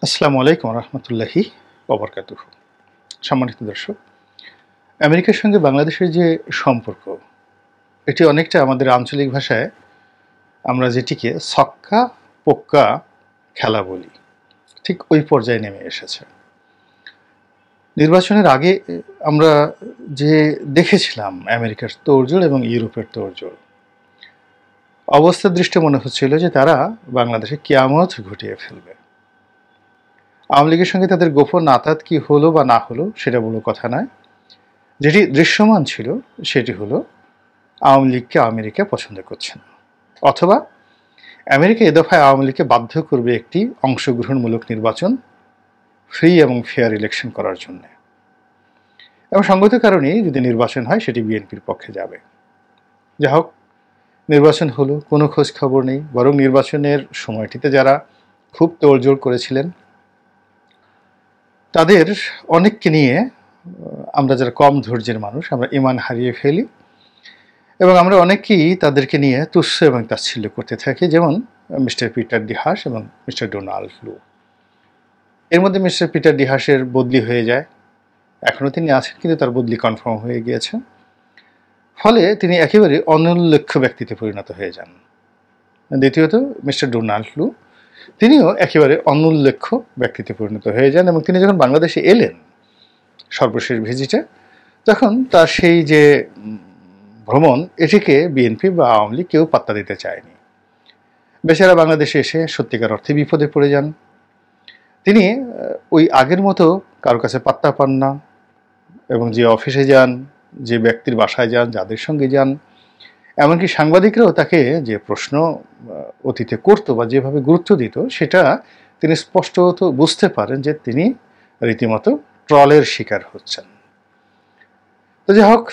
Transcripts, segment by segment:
আসসালামু আলাইকুম রহমতুল্লাহি ওবরকাতুহু। সম্মানিত দর্শক, আমেরিকার সঙ্গে বাংলাদেশের যে সম্পর্ক, এটি অনেকটা আমাদের আঞ্চলিক ভাষায় আমরা যেটিকে ছক্কা পক্কা খেলা বলি, ঠিক ওই পর্যায়ে নেমে এসেছে। নির্বাচনের আগে আমরা যে দেখেছিলাম আমেরিকার তোড়জোড় এবং ইউরোপের তোড়জোড়, অবস্থার দৃষ্টে মনে হচ্ছিল যে তারা বাংলাদেশে কিয়ামত ঘটিয়ে ফেলবে। আওয়ামী লীগের সঙ্গে তাদের গোপন আঁতাত কি হলো বা না হলো সেটা বড় কথা নয়। যেটি দৃশ্যমান ছিল সেটি হলো আওয়ামী লীগকে আমেরিকা পছন্দ করছে না, অথবা আমেরিকা এ দফায় আওয়ামী লীগকে বাধ্য করবে একটি অংশগ্রহণমূলক নির্বাচন, ফ্রি এবং ফেয়ার ইলেকশন করার জন্য। এবং সঙ্গত কারণেই যদি নির্বাচন হয় সেটি বিএনপির পক্ষে যাবে। যা হোক, নির্বাচন হলো, কোনো খোঁজ খবর নেই। বরং নির্বাচনের সময়টিতে যারা খুব তোড়জোড় করেছিলেন তাদের অনেককে নিয়ে আমরা যারা কম ধৈর্যের মানুষ, আমরা ঈমান হারিয়ে ফেলি এবং আমরা অনেকেই তাদেরকে নিয়ে তুচ্ছ এবং তাচ্ছিল্য করতে থাকি, যেমন মিস্টার পিটার ডি হাস এবং মিস্টার ডোনাল্ড লু। এর মধ্যে মিস্টার পিটার ডি হাসের বদলি হয়ে যায়, এখনও তিনি আছেন কিন্তু তার বদলি কনফার্ম হয়ে গিয়েছে, ফলে তিনি একেবারে অনুল্লেখ্য ব্যক্তিতে পরিণত হয়ে যান। দ্বিতীয়ত মিস্টার ডোনাল্ড লু, তিনিও একেবারে অনুল্লেখ্য ব্যক্তিতে পরিণত হয়ে যান এবং তিনি যখন বাংলাদেশে এলেন সর্বশেষ ভিজিটে, তখন তার সেই যে ভ্রমণ, এটিকে বিএনপি বা আওয়ামী লীগ কেউ পাত্তা দিতে চায়নি। বেচারা বাংলাদেশে এসে সত্যিকার অর্থে বিপদে পড়ে যান। তিনি ওই আগের মতো কারো কাছে পাত্তা পান না এবং যে অফিসে যান, যে ব্যক্তির বাসায় যান, যাদের সঙ্গে যান, এমনকি সাংবাদিকরাও তাকে যে প্রশ্ন অতীতে করতো বা যেভাবে গুরুত্ব দিত, সেটা তিনি স্পষ্টত বুঝতে পারেন যে তিনি রীতিমতো ট্রলের শিকার হচ্ছেন। তো যাই হোক,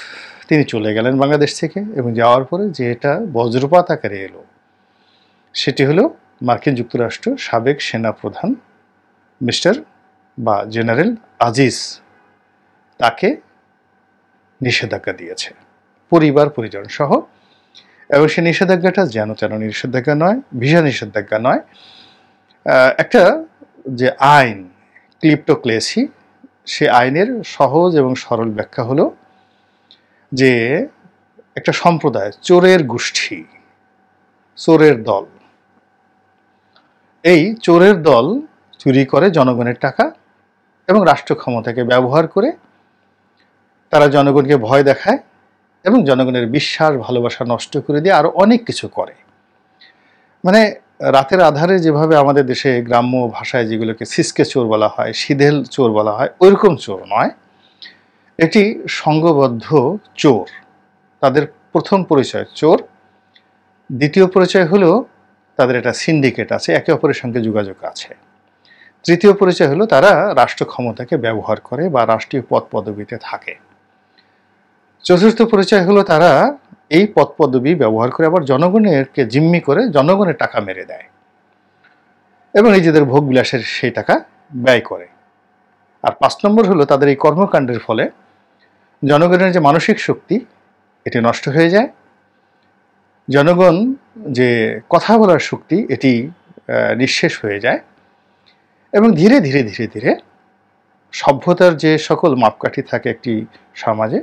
তিনি চলে গেলেন বাংলাদেশ থেকে এবং যাওয়ার পরে যেটা বজ্রপাত আকারে এলো সেটি হলো মার্কিন যুক্তরাষ্ট্র সাবেক সেনাপ্রধান মিস্টার বা জেনারেল আজিজ তাকে নিষেধাজ্ঞা দিয়েছে, পরিবার পরিজন সহ। এবং সে নিষেধাজ্ঞাটা যেন তেন নিষেধাজ্ঞা নয়, ভিসা নিষেধাজ্ঞা নয়, একটা যে আইন ক্লিপ্টোক্লেসি, সে আইনের সহজ এবং সরল ব্যাখ্যা হলো যে একটা সম্প্রদায়, চোরের গোষ্ঠী, চোরের দল, এই চোরের দল চুরি করে জনগণের টাকা এবং রাষ্ট্র ক্ষমতাকে ব্যবহার করে তারা জনগণকে ভয় দেখায় এবং জনগণের বিশ্বাস ভালোবাসা নষ্ট করে দিয়ে আরো অনেক কিছু করে। মানে রাতের আধারে যেভাবে আমাদের দেশে গ্রাম্য ভাষায় যেগুলোকে সিসকে চোর বলা হয়, সিধেল চোর বলা হয়, ওইরকম চোর নয়, এটি সংঘবদ্ধ চোর। তাদের প্রথম পরিচয় চোর, দ্বিতীয় পরিচয় হলো তাদের একটা সিন্ডিকেট আছে, একে অপরের সঙ্গে যোগাযোগ আছে, তৃতীয় পরিচয় হলো তারা রাষ্ট্র ক্ষমতাকে ব্যবহার করে বা রাষ্ট্রীয় পদ পদবিতে থাকে, চতুর্থ পরিচয় হলো তারা এই পদ পদবি ব্যবহার করে আবার জনগণেরকে জিম্মি করে জনগণের টাকা মেরে দেয় এবং নিজেদের ভোগ বিলাসের সেই টাকা ব্যয় করে। আর 5 নম্বর হলো তাদের এই কর্মকাণ্ডের ফলে জনগণের যে মানসিক শক্তি এটি নষ্ট হয়ে যায়, জনগণ যে কথা বলার শক্তি এটি নিঃশেষ হয়ে যায় এবং ধীরে ধীরে ধীরে ধীরে সভ্যতার যে সকল মাপকাঠি থাকে একটি সমাজে,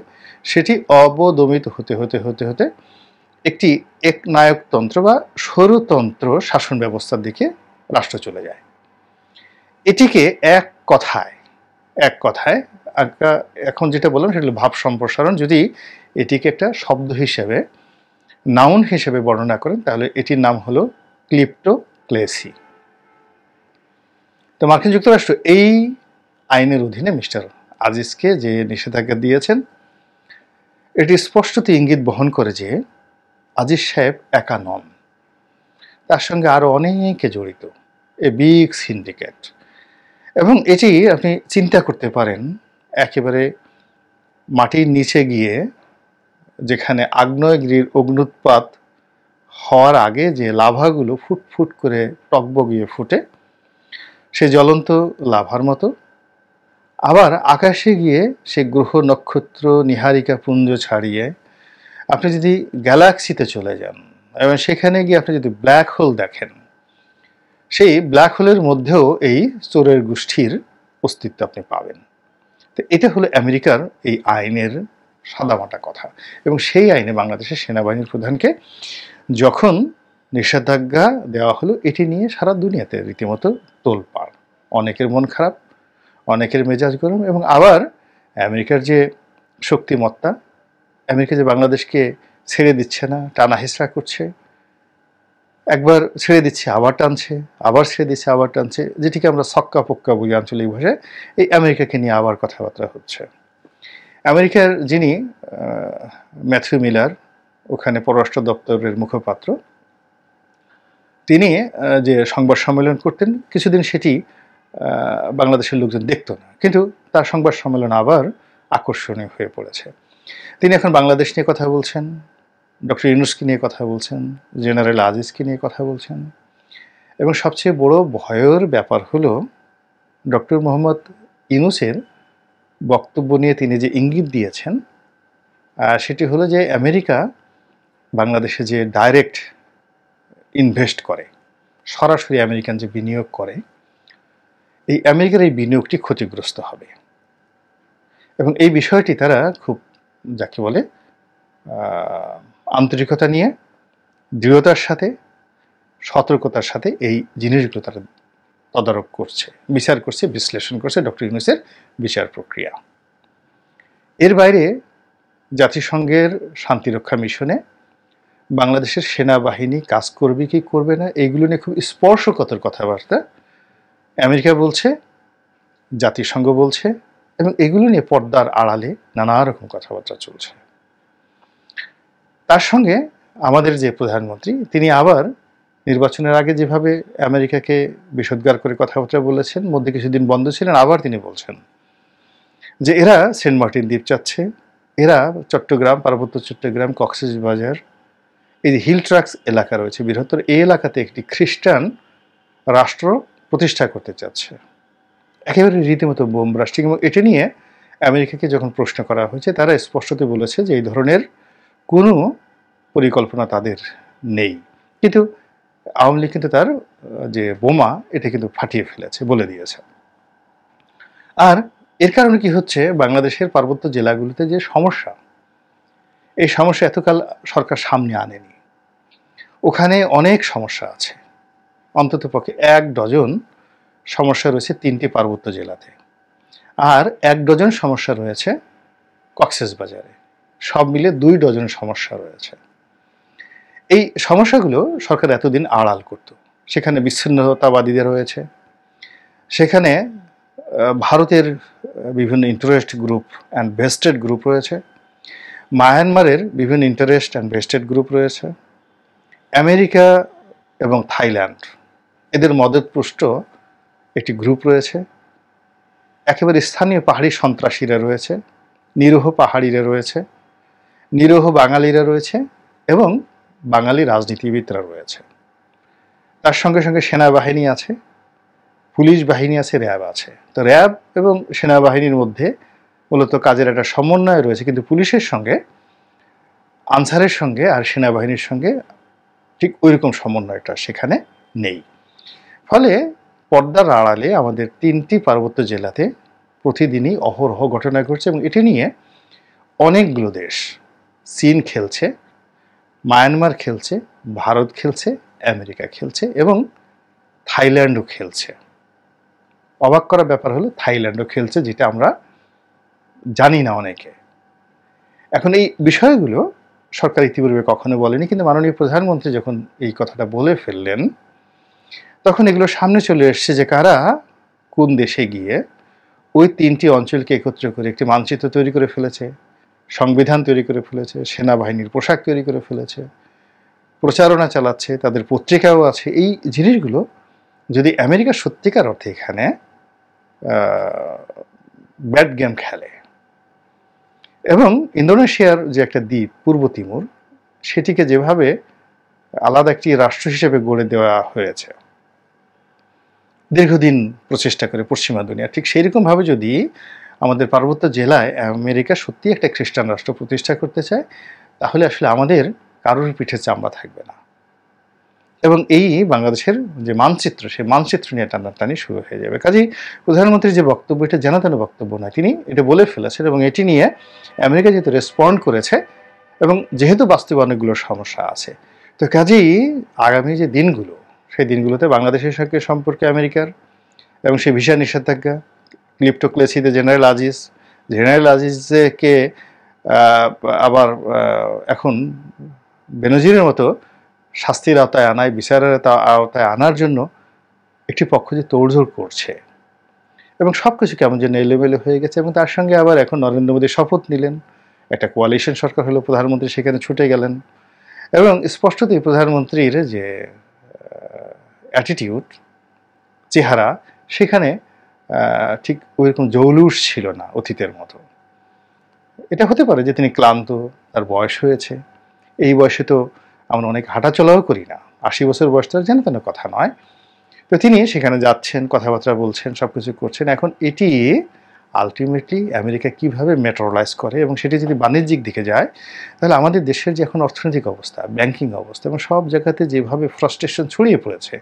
সেটি অবদমিত হতে হতে হতে হতে একটি একনায়কতন্ত্র বা স্বৈরতন্ত্র শাসন ব্যবস্থার দিকে রাষ্ট্র চলে যায়। এটিকে এক কথায় এখন যেটা বললাম সেটা হলো ভাব সম্প্রসারণ। যদি এটিকে একটা শব্দ হিসেবে, নাউন হিসেবে বর্ণনা করেন, তাহলে এটির নাম হলো ক্লিপ্টোক্লেসি। তো মার্কিন যুক্তরাষ্ট্র এই আইনের অধীনে মিস্টার আজিজকে যে নিষেধাজ্ঞা দিয়েছেন, এটি স্পষ্টত ইঙ্গিত বহন করে যে আজিজ সাহেব একা নন, তার সঙ্গে আরো অনেকে জড়িত, এ বিগ সিন্ডিকেট। এবং এটি আপনি চিন্তা করতে পারেন একেবারে মাটির নিচে গিয়ে, যেখানে আগ্নেয়গিরির অগ্নুৎপাত হওয়ার আগে যে লাভাগুলো ফুটফুট করে টকবগিয়ে ফুটে, সে জ্বলন্ত লাভার মতো। আবার আকাশে গিয়ে সে গ্রহ নক্ষত্র নীহারিকা পুঞ্জ ছাড়িয়ে আপনি যদি গ্যালাক্সিতে চলে যান এবং সেখানে গিয়ে আপনি যদি ব্ল্যাক হোল দেখেন, সেই ব্ল্যাক হোলের মধ্যেও এই চোরের গোষ্ঠীর অস্তিত্ব আপনি পাবেন। তো এটা হলো আমেরিকার এই আইনের সাদামাটা কথা। এবং সেই আইনে বাংলাদেশের সেনাবাহিনীর প্রধানকে যখন নিষেধাজ্ঞা দেওয়া হলো, এটি নিয়ে সারা দুনিয়াতে রীতিমতো তোলপাড়। অনেকের মন খারাপ, অনেকের মেজাজ গরম, এবং আবার আমেরিকার যে শক্তিমত্তা, আমেরিকা যে বাংলাদেশকে ছেড়ে দিচ্ছে না, টানা হেঁচড়া করছে, একবার ছেড়ে দিচ্ছে আবার টানছে, আবার ছেড়ে দিচ্ছে আবার টানছে, যেটিকে আমরা ছক্কা পক্কা বলি আঞ্চলিক ভাষায়, এই আমেরিকাকে নিয়ে আবার কথাবার্তা হচ্ছে। আমেরিকার যিনি ম্যাথিউ মিলার, ওখানে পররাষ্ট্র দপ্তরের মুখপাত্র, তিনি যে সংবাদ সম্মেলন করতেন কিছুদিন, সেটি বাংলাদেশের লোকজন দেখত না, কিন্তু তার সংবাদ সম্মেলন আবার আকর্ষণীয় হয়ে পড়েছে। তিনি এখন বাংলাদেশ নিয়ে কথা বলছেন, ডক্টর ইউনূসকে নিয়ে কথা বলছেন, জেনারেল আজিজকে নিয়ে কথা বলছেন, এবং সবচেয়ে বড় ভয়ের ব্যাপার হলো ডক্টর মোহাম্মদ ইউনূসের বক্তব্য নিয়ে তিনি যে ইঙ্গিত দিয়েছেন, সেটি হলো যে আমেরিকা বাংলাদেশে যে ডাইরেক্ট ইনভেস্ট করে, সরাসরি আমেরিকান যে বিনিয়োগ করে, এই আমেরিকার এই বিনিয়োগটি ক্ষতিগ্রস্ত হবে। এবং এই বিষয়টি তারা খুব, যাকে বলে, আন্তরিকতা নিয়ে, দৃঢ়তার সাথে, সতর্কতার সাথে এই জিনিসগুলো তারা তদারক করছে, বিচার করছে, বিশ্লেষণ করছে ডক্টর ইউনূসের বিচার প্রক্রিয়া। এর বাইরে জাতিসংঘের শান্তিরক্ষা মিশনে বাংলাদেশের সেনাবাহিনী কাজ করবে কি করবে না, এইগুলো নিয়ে খুব স্পর্শকাতর কথাবার্তা আমেরিকা বলছে, জাতিসংঘ বলছে, এবং এগুলো নিয়ে পর্দার আড়ালে নানা রকম কথাবার্তা চলছে। তার সঙ্গে আমাদের যে প্রধানমন্ত্রী, তিনি আবার নির্বাচনের আগে যেভাবে আমেরিকাকে বিষোদ্গার করে কথাবার্তা বলেছেন, মধ্যে কিছুদিন বন্ধ ছিলেন, আবার তিনি বলছেন যে এরা সেন্ট মার্টিন দ্বীপ চাচ্ছে, এরা চট্টগ্রাম, পার্বত্য চট্টগ্রাম, কক্সবাজার, এই যে হিল ট্রাক্স এলাকা রয়েছে বৃহত্তর, এই এলাকাতে একটি খ্রিস্টান রাষ্ট্র প্রতিষ্ঠা করতে চাচ্ছে। একেবারে রীতিমতো বোম ব্লাস্টিং। এবং এটা নিয়ে আমেরিকাকে যখন প্রশ্ন করা হয়েছে, তারা স্পষ্টত বলেছে যে এই ধরনের কোনো পরিকল্পনা তাদের নেই, কিন্তু আওয়ামী লীগ কিন্তু তার যে বোমা, এটা কিন্তু ফাটিয়ে ফেলেছে, বলে দিয়েছে। আর এর কারণে কি হচ্ছে, বাংলাদেশের পার্বত্য জেলাগুলোতে যে সমস্যা, এই সমস্যা এতকাল সরকার সামনে আনেনি। ওখানে অনেক সমস্যা আছে, অন্তত পক্ষে 1 ডজন সমস্যা রয়েছে 3টি পার্বত্য জেলাতে, আর 1 ডজন সমস্যা রয়েছে কক্সবাজারে, সব মিলে 2 ডজন সমস্যা রয়েছে। এই সমস্যাগুলো সরকার এতদিন আড়াল করত। সেখানে বিচ্ছিন্নতাবাদীদের রয়েছে, সেখানে ভারতের বিভিন্ন interest group and vested group রয়েছে, মায়ানমারের বিভিন্ন ইন্টারেস্ট অ্যান্ড ভেস্টেড গ্রুপ রয়েছে, আমেরিকা এবং থাইল্যান্ড, এদের মদতপুষ্ট একটি গ্রুপ রয়েছে, একেবারে স্থানীয় পাহাড়ি সন্ত্রাসীরা রয়েছে, নিরীহ পাহাড়িরা রয়েছে, নিরীহ বাঙালিরা রয়েছে, এবং বাঙালি রাজনীতিবিদরা রয়েছে। তার সঙ্গে সঙ্গে সেনাবাহিনী আছে, পুলিশ বাহিনী আছে, র্যাব আছে। তো র্যাব এবং সেনাবাহিনীর মধ্যে মূলত কাজের একটা সমন্বয় রয়েছে, কিন্তু পুলিশের সঙ্গে, আনসারের সঙ্গে আর সেনাবাহিনীর সঙ্গে ঠিক ওইরকম সমন্বয়টা সেখানে নেই। ফলে পর্দার আড়ালে আমাদের 3টি পার্বত্য জেলাতে প্রতিদিনই অহরহ ঘটনা ঘটছে, এবং এটি নিয়ে অনেকগুলো দেশ, চীন খেলছে, মায়ানমার খেলছে, ভারত খেলছে, আমেরিকা খেলছে, এবং থাইল্যান্ডও খেলছে। অবাক করা ব্যাপার হলো থাইল্যান্ডও খেলছে, যেটা আমরা জানি না অনেকে। এখন এই বিষয়গুলো সরকার ইতিপূর্বে কখনো বলেনি, কিন্তু মাননীয় প্রধানমন্ত্রী যখন এই কথাটা বলে ফেললেন, তখন এগুলো সামনে চলে এসছে যে কারা কোন দেশে গিয়ে ওই 3টি অঞ্চলকে একত্র করে একটি মানচিত্র তৈরি করে ফেলেছে, সংবিধান তৈরি করে ফেলেছে, সেনাবাহিনীর পোশাক তৈরি করে ফেলেছে, প্রচারণা চালাচ্ছে, তাদের পত্রিকাও আছে। এই জিনিসগুলো যদি আমেরিকা সত্যিকার অর্থে এখানে ব্যাড গেম খেলে, এবং ইন্দোনেশিয়ার যে একটা দ্বীপ পূর্ব তিমুর, সেটিকে যেভাবে আলাদা একটি রাষ্ট্র হিসেবে গড়ে দেওয়া হয়েছে দীর্ঘদিন প্রচেষ্টা করে পশ্চিমা দুনিয়া, ঠিক সেইরকমভাবে যদি আমাদের পার্বত্য জেলায় আমেরিকা সত্যি একটা খ্রিস্টান রাষ্ট্র প্রতিষ্ঠা করতে চায়, তাহলে আসলে আমাদের কারোর পিঠে চামড়া থাকবে না। এবং এই বাংলাদেশের যে মানচিত্র, সেই মানচিত্র নিয়ে টানাটানি শুরু হয়ে যাবে। কাজেই প্রধানমন্ত্রীর যে বক্তব্য, এটা যেন তেন বক্তব্য নয়, তিনি এটা বলে ফেলেছেন এবং এটি নিয়ে আমেরিকা যেহেতু রেসপন্ড করেছে এবং যেহেতু বাস্তবে অনেকগুলো সমস্যা আছে, তো কাজেই আগামী যে দিনগুলো, সেই দিনগুলোতে বাংলাদেশের সঙ্গে সম্পর্কে আমেরিকার এবং সেই ভিসা নিষেধাজ্ঞা, ক্লিপ্টোক্লেসিতে জেনারেল আজিজকে আবার এখন বেনজিরের মতো শাস্তির আওতায় আনায়, বিচারের আওতায় আনার জন্য একটি পক্ষ যে তোড়জোড় করছে এবং সব কিছু কেমন যেন এলোমেলো হয়ে গেছে। এবং তার সঙ্গে আবার এখন নরেন্দ্র মোদী শপথ নিলেন, একটা কোয়ালিশন সরকার হলো, প্রধানমন্ত্রী সেখানে ছুটে গেলেন এবং স্পষ্টতই প্রধানমন্ত্রীর যে অ্যাটিটিউড, চেহারা, সেখানে ঠিক ওইরকম জৌলুস ছিল না অতীতের মতো। এটা হতে পারে যে তিনি ক্লান্ত, তার বয়স হয়েছে। এই বয়সে তো আমরা অনেক হাঁটাচলাও করি না, 80 বছর বয়স তো যেন তেন কথা নয়। তো তিনি সেখানে যাচ্ছেন, কথাবার্তা বলছেন, সব কিছু করছেন। এখন এটি আলটিমেটলি আমেরিকা কিভাবে মেট্রোলাইজ করে এবং সেটি যদি বাণিজ্যিক দিকে যায়, তাহলে আমাদের দেশের যে এখন অর্থনৈতিক অবস্থা, ব্যাংকিং অবস্থা এবং সব জায়গাতে যেভাবে ফ্রাস্ট্রেশন ছড়িয়ে পড়েছে,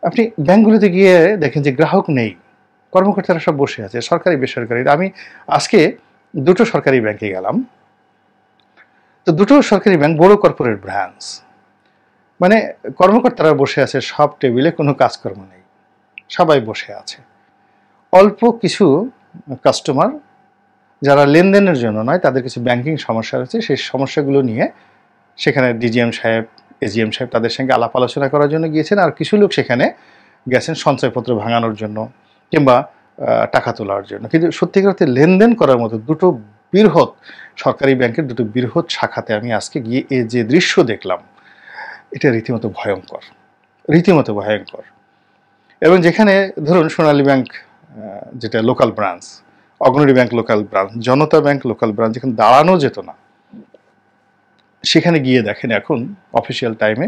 আপনি ব্যাংকগুলোতে গিয়ে দেখেন যে গ্রাহক নেই, কর্মকর্তারা সব বসে আছে, সরকারি বেসরকারি। আমি আজকে দুটো সরকারি ব্যাংকে গেলাম, তো দুটো সরকারি ব্যাংক বড় কর্পোরেট ব্রাঞ্চ, মানে কর্মকর্তারা বসে আছে সব টেবিলে, কোনো কাজকর্ম নেই, সবাই বসে আছে। অল্প কিছু কাস্টমার যারা লেনদেনের জন্য নয়, তাদের কিছু ব্যাংকিং সমস্যা রয়েছে, সেই সমস্যাগুলো নিয়ে সেখানে ডিজিএম সাহেব, এজিএম সাহেব তাদের সঙ্গে আলাপ আলোচনা করার জন্য গিয়েছেন। আর কিছু লোক সেখানে গেছেন সঞ্চয়পত্র ভাঙানোর জন্য কিংবা টাকা তোলার জন্য। কিন্তু সত্যিকার অর্থে লেনদেন করার মতো দুটো বৃহৎ সরকারি ব্যাংকের দুটো বৃহৎ শাখাতে আমি আজকে গিয়ে এই যে দৃশ্য দেখলাম, এটা রীতিমতো ভয়ঙ্কর, রীতিমতো ভয়ঙ্কর। এবং যেখানে ধরুন সোনালী ব্যাংক যেটা লোকাল ব্রাঞ্চ, অগ্রণী ব্যাংক লোকাল ব্রাঞ্চ, জনতা ব্যাংক লোকাল ব্রাঞ্চ, যেখানে দাঁড়ানো যেত না, সেখানে গিয়ে দেখেন এখন অফিসিয়াল টাইমে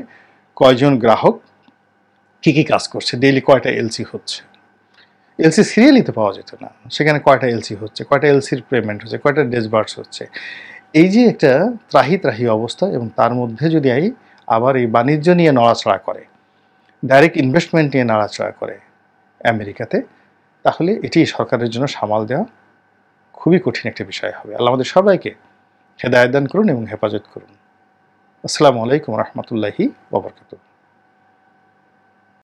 কয়জন গ্রাহক কী কী কাজ করছে, ডেইলি কয়টা এলসি হচ্ছে। এলসি সিরিয়ালই তো পাওয়া যেত না, সেখানে কয়টা এলসি হচ্ছে, কয়টা এলসির পেমেন্ট হচ্ছে, কয়টা ডিসবার্স হচ্ছে। এই যে একটা ত্রাহি ত্রাহি অবস্থা, এবং তার মধ্যে যদি আবার এই বাণিজ্য নিয়ে নড়াচড়া করে, ডাইরেক্ট ইনভেস্টমেন্ট নিয়ে নাড়াচড়া করে আমেরিকাতে, তাহলে এটি সরকারের জন্য সামাল দেওয়া খুবই কঠিন একটা বিষয় হবে। আল্লাহ আমাদের সবাইকে হেদায়েত দান করুন এবং হেফাজত করুন। আসসালামু আলাইকুম রহমতুল্লাহি ওয়া বারাকাতুহু।